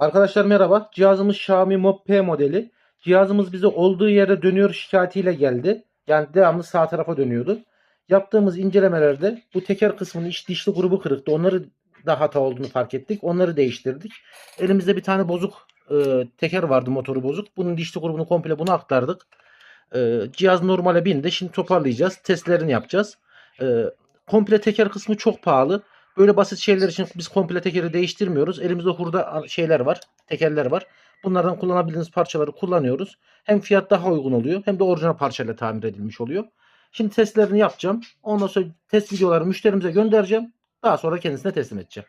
Arkadaşlar merhaba. Cihazımız Xiaomi Mob P modeli. Cihazımız bize olduğu yere dönüyor şikayetiyle geldi. Yani devamlı sağ tarafa dönüyordu. Yaptığımız incelemelerde bu teker kısmının iç dişli grubu kırıktı. Onları da hata olduğunu fark ettik. Onları değiştirdik. Elimizde bir tane bozuk teker vardı, motoru bozuk. Bunun dişli grubunu komple buna aktardık. Cihaz normale bindi. Şimdi toparlayacağız. Testlerini yapacağız. E, Komple teker kısmı çok pahalı. Böyle basit şeyler için biz komple tekeri değiştirmiyoruz. Elimizde hurda şeyler var, tekerler var. Bunlardan kullanabildiğiniz parçaları kullanıyoruz. Hem fiyat daha uygun oluyor hem de orijinal parçayla tamir edilmiş oluyor. Şimdi testlerini yapacağım. Ondan sonra test videoları müşterimize göndereceğim. Daha sonra kendisine teslim edeceğim.